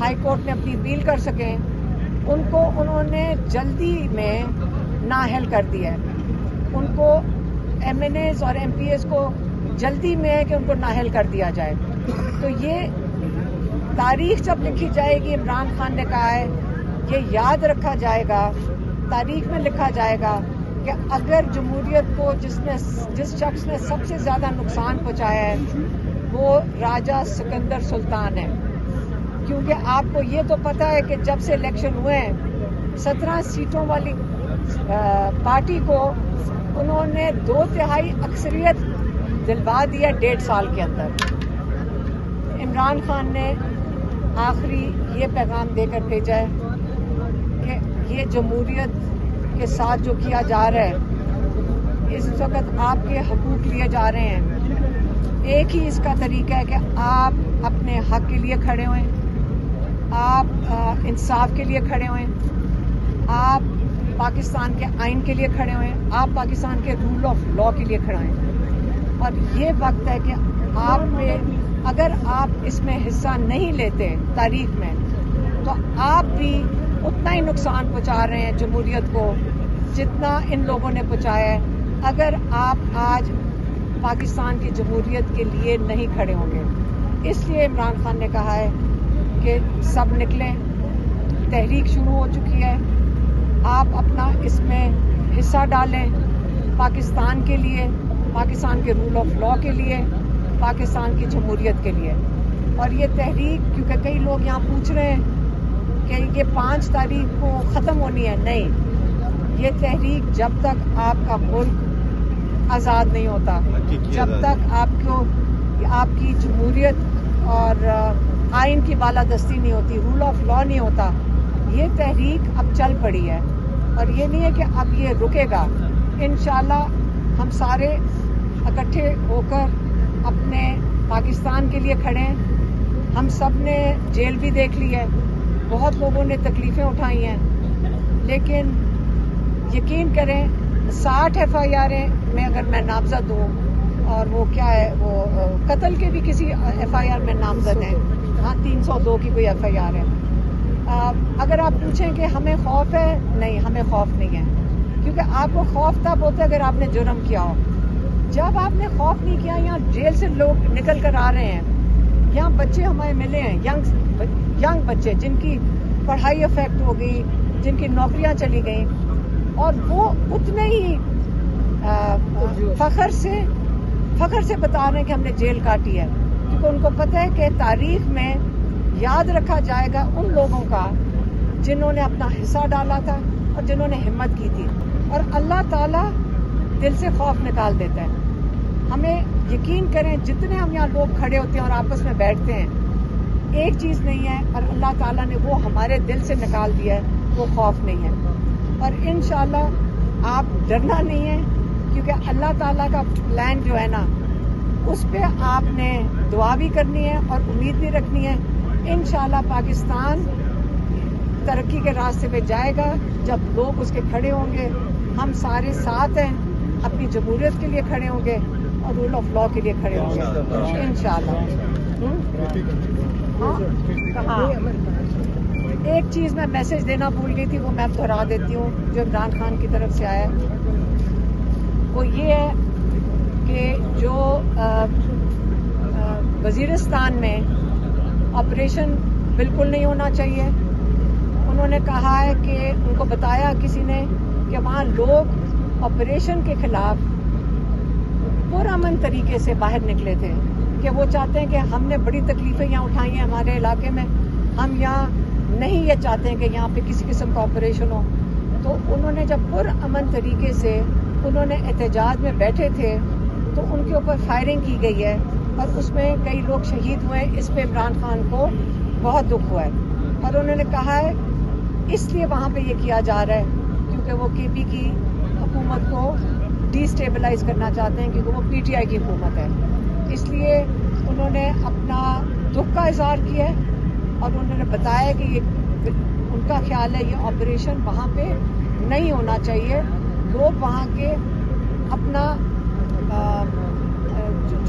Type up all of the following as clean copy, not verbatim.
High court میں اپنی appeal کر سکیں، ان کو انہوں نے جلدی میں نااہل کر دیا ہے. ان کو ایم این ایز اور ایم پی ایز کو جلدی میں ہے کہ ان کو نااہل کر دیا جائے. تو یہ تاریخ جب لکھی جائے گی، عمران خان نے کہا ہے یہ یاد رکھا جائے گا، تاریخ میں لکھا جائے گا کہ اگر جمہوریت کو جس شخص نے سب سے زیادہ نقصان پہنچایا ہے وہ راجہ سکندر سلطان ہے. کیونکہ آپ کو یہ تو پتہ ہے کہ جب سے الیکشن ہوئے ہیں 17 سیٹوں والی پارٹی کو انہوں نے 2/3 اکثریت دلوا دیا 1.5 سال کے اندر. عمران خان نے آخری یہ پیغام دے کر بھیجا ہے کہ یہ جمہوریت کے ساتھ جو کیا جا رہا ہے، اس وقت آپ کے حقوق لیے جا رہے ہیں. ایک ہی اس کا طریقہ ہے کہ آپ اپنے حق کے لیے کھڑے ہوئیں، آپ انصاف کے لیے کھڑے ہوئیں، آپ پاکستان کے آئین کے لیے کھڑے ہوئیں، آپ پاکستان کے رول آف لا کے لیے کھڑے ہوئیں. اور یہ وقت ہے کہ آپ میں اگر آپ اس میں حصہ نہیں لیتے تاریخ میں تو آپ بھی اتنا ہی نقصان پہنچا رہے ہیں جمہوریت کو جتنا ان لوگوں نے پہنچایا ہے اگر آپ آج پاکستان کی جمہوریت کے لیے نہیں کھڑے ہوں گے. اس لیے عمران خان نے کہا ہے کہ سب نکلیں، تحریک شروع ہو چکی ہے، آپ اپنا اس میں حصہ ڈالیں پاکستان کے لیے، پاکستان کے رول آف لا کے لیے، پاکستان کی جمہوریت کے لیے. اور یہ تحریک، کیونکہ کئی لوگ یہاں پوچھ رہے ہیں کہ یہ 5 تاریخ کو ختم ہونی ہے، نہیں، یہ تحریک جب تک آپ کا ملک آزاد نہیں ہوتا، جب تک آپ کی جمہوریت اور آئین کی بالادستی نہیں ہوتی، رول آف لا نہیں ہوتا، یہ تحریک اب چل پڑی ہے. اور یہ نہیں ہے کہ اب یہ رکے گا. انشاءاللہ ہم سارے اکٹھے ہو کر اپنے پاکستان کے لیے کھڑے ہیں. ہم سب نے جیل بھی دیکھ لی ہے، بہت لوگوں نے تکلیفیں اٹھائی ہیں، لیکن یقین کریں 60 FIR میں اگر میں نامزد ہوں، اور وہ کیا ہے، وہ قتل کے بھی کسی FIR میں نامزد ہیں، ہاں 302 کی کوئی FIR ہے. اگر آپ پوچھیں کہ ہمیں خوف ہے، نہیں، ہمیں خوف نہیں ہے. کیونکہ آپ کو خوف تب ہوتا ہے اگر آپ نے جرم کیا ہو. جب آپ نے خوف نہیں کیا، یہاں جیل سے لوگ نکل کر آ رہے ہیں، یہاں بچے ہمیں ملے ہیں، ینگ بچے جن کی پڑھائی افیکٹ ہو گئی، جن کی نوکریاں چلی گئیں، اور وہ اتنے ہی فخر سے بتا رہے ہیں کہ ہم نے جیل کاٹی ہے. کیونکہ ان کو پتہ ہے کہ تاریخ میں یاد رکھا جائے گا ان لوگوں کا جنہوں نے اپنا حصہ ڈالا تھا اور جنہوں نے ہمت کی تھی. اور اللہ تعالیٰ دل سے خوف نکال دیتا ہے. ہمیں یقین کریں، جتنے ہم یہاں لوگ کھڑے ہوتے ہیں اور آپس میں بیٹھتے ہیں، ایک چیز نہیں ہے، اور اللہ تعالیٰ نے وہ ہمارے دل سے نکال دیا ہے، وہ خوف نہیں ہے. اور انشاءاللہ آپ ڈرنا نہیں ہے، کیونکہ اللہ تعالیٰ کا پلان جو ہے نا، اس پہ آپ نے دعا بھی کرنی ہے اور امید بھی رکھنی ہے. انشاءاللہ پاکستان ترقی کے راستے پہ جائے گا جب لوگ اس کے کھڑے ہوں گے. ہم سارے ساتھ ہیں، اپنی جمہوریت کے لیے کھڑے ہوں گے اور رول آف لا کے لیے کھڑے ہوں گے انشاءاللہ. ہاں، ایک چیز میں میسج دینا بھول گئی تھی، وہ میں دہرا دیتی ہوں جو عمران خان کی طرف سے آیا ہے. وہ یہ ہے کہ جو وزیرستان میں آپریشن بالکل نہیں ہونا چاہیے. انہوں نے کہا ہے کہ ان کو بتایا کسی نے کہ وہاں لوگ آپریشن کے خلاف پرامن طریقے سے باہر نکلے تھے، کہ وہ چاہتے ہیں کہ ہم نے بڑی تکلیفیں یہاں اٹھائی ہیں ہمارے علاقے میں، ہم یہاں نہیں یہ چاہتے ہیں کہ یہاں پہ کسی قسم کا آپریشن ہو. تو انہوں نے جب پرامن طریقے سے انہوں نے احتجاج میں بیٹھے تھے تو ان کے اوپر فائرنگ کی گئی ہے اور اس میں کئی لوگ شہید ہوئے. اس پہ عمران خان کو بہت دکھ ہوا ہے اور انہوں نے کہا ہے اس لیے وہاں پہ یہ کیا جا رہا ہے کیونکہ وہ کے پی کی حکومت کو ڈی اسٹیبلائز کرنا چاہتے ہیں، کیونکہ وہ پی ٹی آئی کی حکومت ہے. اس لیے انہوں نے اپنا دکھ کا اظہار کیا ہے اور انہوں نے بتایا کہ یہ ان کا خیال ہے یہ آپریشن وہاں پہ نہیں ہونا چاہیے. لوگ وہاں کے اپنا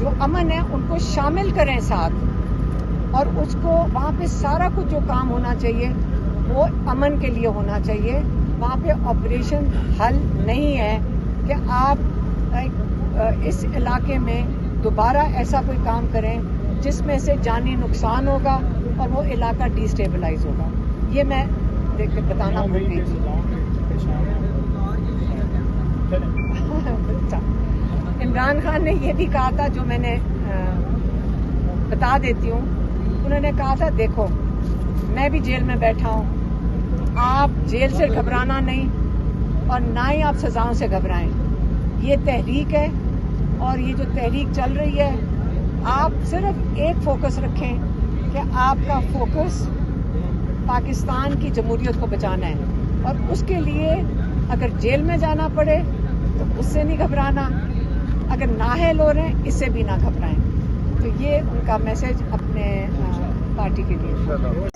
جو امن ہے ان کو شامل کریں ساتھ. اور اس کو وہاں پہ سارا کچھ جو کام ہونا چاہیے وہ امن کے لیے ہونا چاہیے. وہاں پہ آپریشن حل نہیں ہے کہ آپ اس علاقے میں دوبارہ ایسا کوئی کام کریں جس میں سے جانی نقصان ہوگا اور وہ علاقہ ڈی اسٹیبلائز ہوگا. یہ میں دیکھ کے بتانا بھول گئی تھی. عمران خان نے یہ بھی کہا تھا جو میں نے بتا دیتی ہوں. انہوں نے کہا تھا دیکھو میں بھی جیل میں بیٹھا ہوں, آپ جیل سے گھبرانا نہیں اور نہ ہی آپ سزاؤں سے گھبرائیں. یہ تحریک ہے اور یہ جو تحریک چل رہی ہے آپ صرف ایک فوکس رکھیں کہ آپ کا فوکس پاکستان کی جمہوریت کو بچانا ہے, اور اس کے لیے اگر جیل میں جانا پڑے تو اس سے نہیں گھبرانا, اگر نااہل ہو رہے ہیں اس سے بھی نہ گھبرائیں. تو یہ ان کا میسج اپنے پارٹی کے لیے.